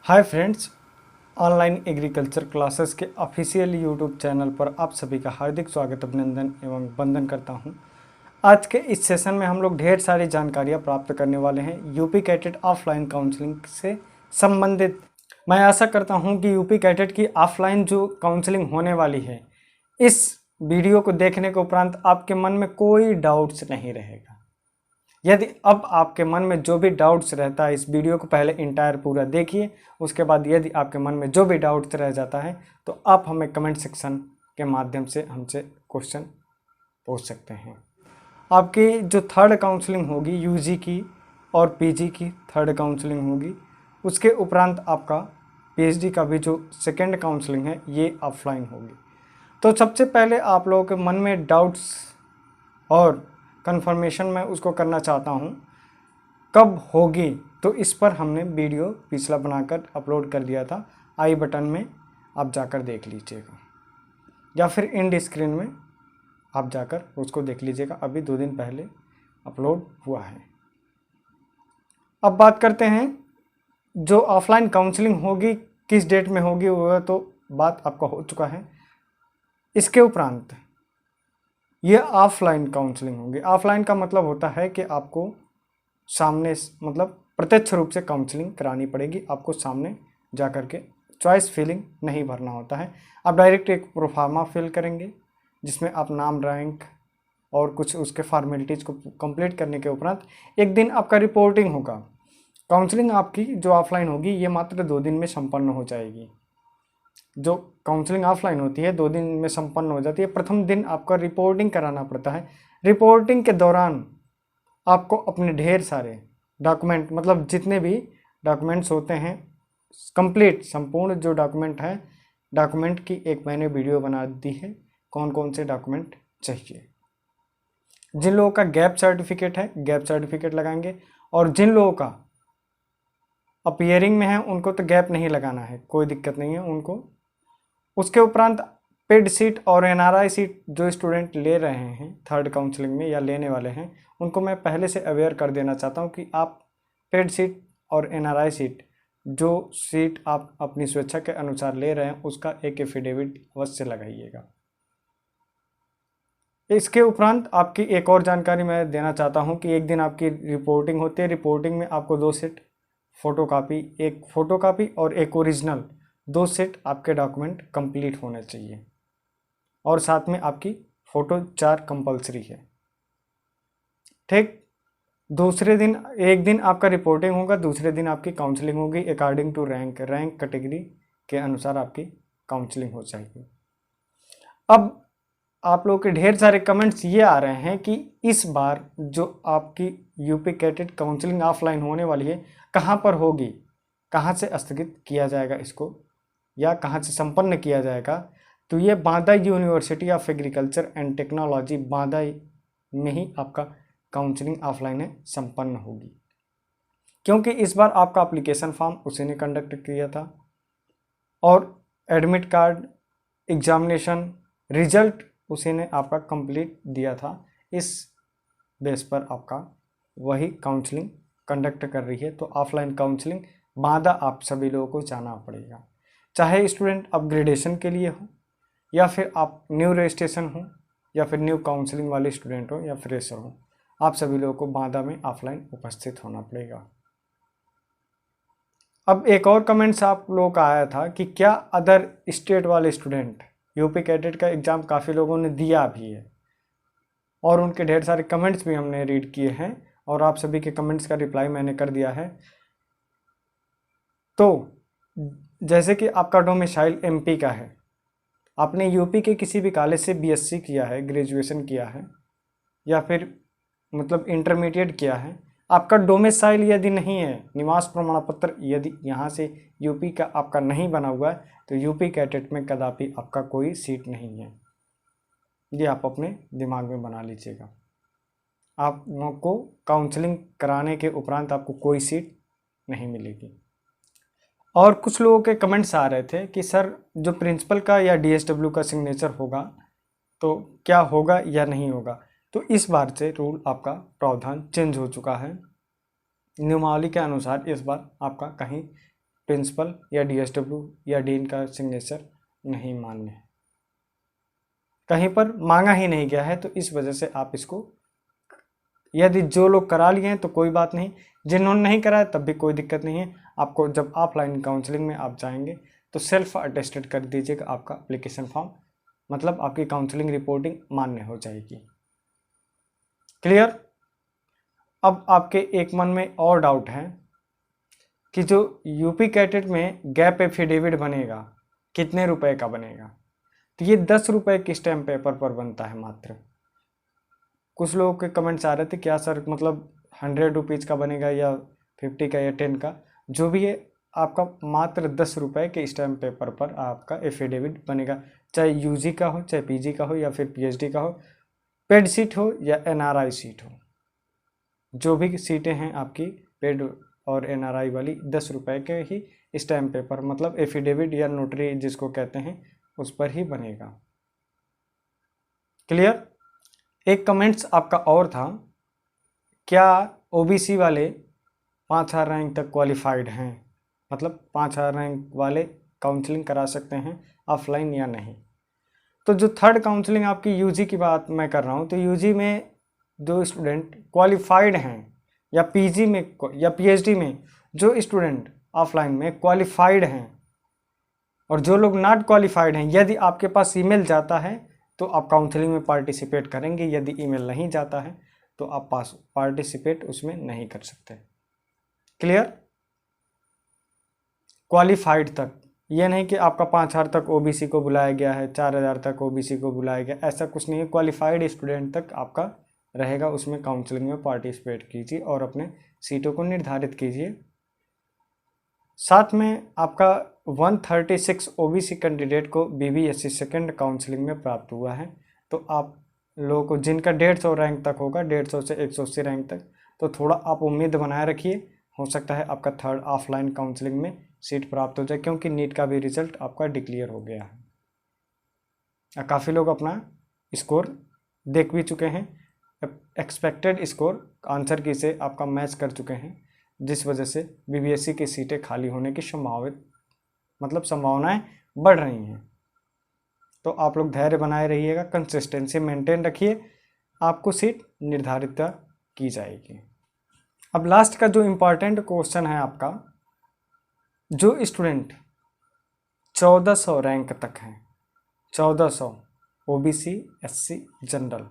Hi friends, online agriculture classes के official YouTube channel पर आप सभी का हार्दिक स्वागत, अभिनंदन एवं वंदन करता हूं। आज के इस सेशन में हम लोग ढेर सारी जानकारियां प्राप्त करने वाले हैं यूपी कैटेट ऑफलाइन काउंसलिंग से संबंधित। मैं आशा करता हूं कि यूपी कैटेट की ऑफलाइन जो काउंसलिंग होने वाली है, इस वीडियो को देखने के उपरांत आपके मन में कोई डाउट्स नहीं रहेगा। यदि अब आपके मन में जो भी डाउट्स रहता है, इस वीडियो को पहले इंटायर पूरा देखिए। उसके बाद यदि आपके मन में जो भी डाउट्स रह जाता है तो आप हमें कमेंट सेक्शन के माध्यम से हमसे क्वेश्चन पूछ सकते हैं। आपकी जो थर्ड काउंसलिंग होगी यूजी की और पीजी की थर्ड काउंसलिंग होगी, उसके उपरांत आपका पीएचडी का भी जो सेकेंड काउंसलिंग है ये ऑफलाइन होगी। तो सबसे पहले आप लोगों के मन में डाउट्स और कंफर्मेशन मैं उसको करना चाहता हूँ कब होगी, तो इस पर हमने वीडियो पिछला बनाकर अपलोड कर दिया था। आई बटन में आप जाकर देख लीजिएगा या फिर एंड स्क्रीन में आप जाकर उसको देख लीजिएगा। अभी 2 दिन पहले अपलोड हुआ है। अब बात करते हैं जो ऑफलाइन काउंसलिंग होगी किस डेट में होगी, वह तो बात आपका हो चुका है। इसके उपरांत ये ऑफलाइन काउंसलिंग होगी। ऑफलाइन का मतलब होता है कि आपको सामने मतलब प्रत्यक्ष रूप से काउंसलिंग करानी पड़ेगी। आपको सामने जा कर के चॉइस फिलिंग नहीं भरना होता है। आप डायरेक्ट एक प्रोफार्मा फिल करेंगे जिसमें आप नाम, रैंक और कुछ उसके फॉर्मेलिटीज़ को कंप्लीट करने के उपरांत एक दिन आपका रिपोर्टिंग होगा। काउंसलिंग आपकी जो ऑफलाइन होगी ये मात्र 2 दिन में संपन्न हो जाएगी। जो काउंसलिंग ऑफलाइन होती है 2 दिन में संपन्न हो जाती है। प्रथम दिन आपका रिपोर्टिंग कराना पड़ता है। रिपोर्टिंग के दौरान आपको अपने ढेर सारे डॉक्यूमेंट, मतलब जितने भी डॉक्यूमेंट्स होते हैं कंप्लीट संपूर्ण जो डॉक्यूमेंट है, डॉक्यूमेंट की एक मैंने वीडियो बना दी है कौन कौन से डॉक्यूमेंट चाहिए। जिन लोगों का गैप सर्टिफिकेट है गैप सर्टिफिकेट लगाएंगे, और जिन लोगों का अपीयरिंग में है उनको तो गैप नहीं लगाना है, कोई दिक्कत नहीं है उनको। उसके उपरांत पेड सीट और एनआरआई सीट जो स्टूडेंट ले रहे हैं थर्ड काउंसलिंग में या लेने वाले हैं, उनको मैं पहले से अवेयर कर देना चाहता हूं कि आप पेड सीट और एनआरआई सीट, जो सीट आप अपनी स्वेच्छा के अनुसार ले रहे हैं, उसका एक एफिडेविट अवश्य लगाइएगा। इसके उपरांत आपकी एक और जानकारी मैं देना चाहता हूं कि एक दिन आपकी रिपोर्टिंग होती है। रिपोर्टिंग में आपको 2 सेट फोटोकॉपी, एक फोटोकॉपी और एक ओरिजिनल, 2 सेट आपके डॉक्यूमेंट कंप्लीट होने चाहिए, और साथ में आपकी फ़ोटो 4 कंपलसरी है। ठीक, दूसरे दिन एक दिन आपका रिपोर्टिंग होगा, दूसरे दिन आपकी काउंसलिंग होगी। अकॉर्डिंग टू रैंक कैटेगरी के अनुसार आपकी काउंसलिंग हो जाएगी। अब आप लोगों के ढेर सारे कमेंट्स ये आ रहे हैं कि इस बार जो आपकी यूपी कैटेट काउंसलिंग ऑफलाइन होने वाली है कहाँ पर होगी, कहाँ से स्थगित किया जाएगा इसको, या कहाँ से संपन्न किया जाएगा। तो ये Banda university of agriculture and technology Banda में ही आपका काउंसलिंग ऑफलाइन है संपन्न होगी, क्योंकि इस बार आपका एप्लीकेशन फॉर्म उसी ने कंडक्ट किया था और एडमिट कार्ड, एग्जामिनेशन, रिजल्ट उसी ने आपका कंप्लीट दिया था। इस बेस पर आपका वही काउंसलिंग कंडक्ट कर रही है। तो ऑफलाइन काउंसलिंग बांदा आप सभी लोगों को जाना पड़ेगा, चाहे स्टूडेंट अपग्रेडेशन के लिए हो, या फिर आप न्यू रजिस्ट्रेशन हो, या फिर न्यू काउंसलिंग वाले स्टूडेंट हो, या फ्रेशर हो। आप सभी लोगों को बांदा में ऑफलाइन उपस्थित होना पड़ेगा। अब एक और कमेंट्स आप लोगों का आया था कि क्या अदर स्टेट वाले स्टूडेंट, यूपी कैडेट का एग्ज़ाम काफ़ी लोगों ने दिया भी है और उनके ढेर सारे कमेंट्स भी हमने रीड किए हैं, और आप सभी के कमेंट्स का रिप्लाई मैंने कर दिया है। तो जैसे कि आपका डोमिसाइल एमपी का है, आपने यूपी के किसी भी कॉलेज से बीएससी किया है, ग्रेजुएशन किया है, या फिर मतलब इंटरमीडिएट किया है, आपका डोमिसाइल यदि नहीं है, निवास प्रमाण पत्र यदि यहाँ से यूपी का आपका नहीं बना हुआ है, तो यूपी कैटेट में कदापि आपका कोई सीट नहीं है। ये आप अपने दिमाग में बना लीजिएगा। आपको काउंसलिंग कराने के उपरांत आपको कोई सीट नहीं मिलेगी। और कुछ लोगों के कमेंट्स आ रहे थे कि सर जो प्रिंसिपल का या डीएसडब्ल्यू का सिग्नेचर होगा तो क्या होगा या नहीं होगा। तो इस बार से रूल आपका प्रावधान चेंज हो चुका है। नियमावली के अनुसार इस बार आपका कहीं प्रिंसिपल या डीएसडब्ल्यू या डीन का सिग्नेचर नहीं मान्य है, कहीं पर मांगा ही नहीं गया है। तो इस वजह से आप इसको, यदि जो लोग करा लिए हैं तो कोई बात नहीं, जिन्होंने नहीं कराया तब भी कोई दिक्कत नहीं है। आपको जब ऑफलाइन काउंसलिंग में आप जाएंगे तो सेल्फ अटेस्टेड कर दीजिएगा आपका एप्लीकेशन फॉर्म, मतलब आपकी काउंसलिंग रिपोर्टिंग मान्य हो जाएगी। क्लियर। अब आपके एक मन में और डाउट है कि जो यूपी कैटेट में गैप एफिडेविट बनेगा कितने रुपए का बनेगा। तो ये 10 रुपए की स्टैम्प पेपर पर बनता है मात्र। कुछ लोगों के कमेंट्स आ रहे थे क्या सर मतलब 100 रुपीज़ का बनेगा या 50 का या 10 का, जो भी है आपका मात्र 10 रुपए के स्टैम्प पेपर पर आपका एफिडेविट बनेगा, चाहे यूजी का हो, चाहे पीजी का हो या फिर पीएचडी का हो, पेड सीट हो या एनआरआई सीट हो, जो भी सीटें हैं आपकी पेड और एनआरआई वाली 10 रुपए के ही स्टैम्प पेपर मतलब एफिडेविट या नोटरी जिसको कहते हैं उस पर ही बनेगा। क्लियर। एक कमेंट्स आपका और था, क्या ओबीसी वाले 5000 रैंक तक क्वालिफाइड हैं, मतलब 5000 रैंक वाले काउंसलिंग करा सकते हैं ऑफलाइन या नहीं। तो जो थर्ड काउंसलिंग आपकी यूजी की बात मैं कर रहा हूँ, तो यूजी में जो स्टूडेंट क्वालिफाइड हैं या पीजी में या पीएचडी में जो स्टूडेंट ऑफलाइन में क्वालिफाइड हैं और जो लोग नॉट क्वालिफाइड हैं, यदि आपके पास ईमेल जाता है तो आप काउंसलिंग में पार्टिसिपेट करेंगे, यदि ईमेल नहीं जाता है तो आप पार्टिसिपेट उसमें नहीं कर सकते। क्लियर। क्वालिफाइड तक, ये नहीं कि आपका 5000 तक ओबीसी को बुलाया गया है, 4000 तक ओबीसी को बुलाया गया, ऐसा कुछ नहीं है। क्वालिफाइड स्टूडेंट तक आपका रहेगा, उसमें काउंसलिंग में पार्टिसिपेट कीजिए और अपने सीटों को निर्धारित कीजिए। साथ में आपका 136 ओबीसी कैंडिडेट को बीबीएससी सेकंड काउंसलिंग में प्राप्त हुआ है। तो आप लोगों को जिनका 150 रैंक तक होगा, 150 से 180 रैंक तक, तो थोड़ा आप उम्मीद बनाए रखिए, हो सकता है आपका थर्ड ऑफलाइन काउंसलिंग में सीट प्राप्त हो जाए, क्योंकि नीट का भी रिजल्ट आपका डिक्लेयर हो गया है। काफ़ी लोग अपना स्कोर देख भी चुके हैं, एक्सपेक्टेड स्कोर आंसर की से आपका मैच कर चुके हैं, जिस वजह से बीबीएससी की सीटें खाली होने की संभावनाएं बढ़ रही हैं। तो आप लोग धैर्य बनाए रहिएगा, कंसिस्टेंसी मेंटेन रखिए, आपको सीट निर्धारित की जाएगी। अब लास्ट का जो इम्पोर्टेंट क्वेश्चन है आपका, जो स्टूडेंट 1400 रैंक तक हैं, 1400 ओबीसी, एससी, जनरल,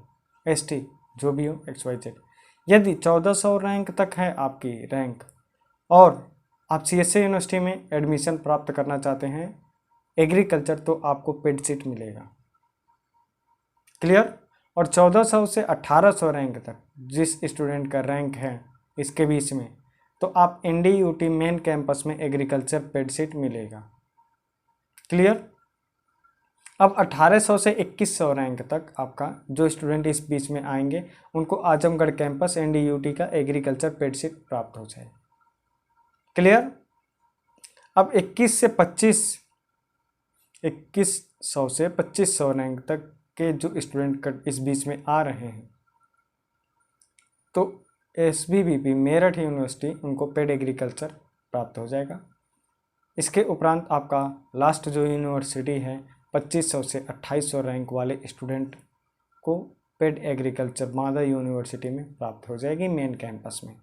एसटी, जो भी हो, XYZ, यदि 1400 रैंक तक है आपकी रैंक और आप सीएसए यूनिवर्सिटी में एडमिशन प्राप्त करना चाहते हैं एग्रीकल्चर, तो आपको पेड सीट मिलेगा। क्लियर। और 1400 से 1800 रैंक तक जिस स्टूडेंट का रैंक है इसके बीच में, तो आप NDUT मेन कैंपस में एग्रीकल्चर पेड सीट मिलेगा। क्लियर। अब 1800 से 2100 रैंक तक आपका जो स्टूडेंट इस बीच में आएंगे उनको आजमगढ़ कैंपस NDUT का एग्रीकल्चर पेड सीट प्राप्त हो जाए। क्लियर। अब 2100 से 2500 रैंक तक के जो स्टूडेंट इस बीच में आ रहे हैं, तो SBBP मेरठ यूनिवर्सिटी उनको पेड एग्रीकल्चर प्राप्त हो जाएगा। इसके उपरांत आपका लास्ट जो यूनिवर्सिटी है 2500 से 2800 रैंक वाले स्टूडेंट को पेड एग्रीकल्चर मादा यूनिवर्सिटी में प्राप्त हो जाएगी मेन कैंपस में।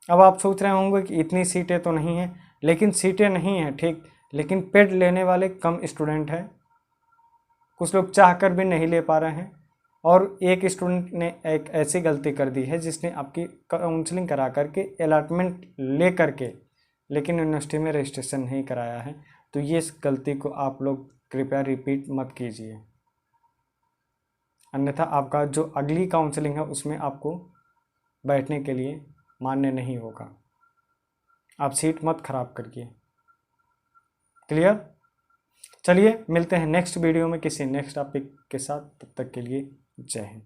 अब आप सोच रहे होंगे कि इतनी सीटें तो नहीं हैं, लेकिन सीटें नहीं हैं ठीक, लेकिन पेड लेने वाले कम स्टूडेंट हैं, कुछ लोग चाहकर भी नहीं ले पा रहे हैं। और एक स्टूडेंट ने एक ऐसी गलती कर दी है जिसने आपकी काउंसलिंग करा करके अलॉटमेंट ले करके लेकिन यूनिवर्सिटी में रजिस्ट्रेशन नहीं कराया है। तो ये इस गलती को आप लोग कृपया रिपीट मत कीजिए, अन्यथा आपका जो अगली काउंसलिंग है उसमें आपको बैठने के लिए मान्य नहीं होगा। आप सीट मत खराब करिए। क्लियर। चलिए मिलते हैं नेक्स्ट वीडियो में किसी नेक्स्ट टॉपिक के साथ, तब तक के लिए जय हिंद।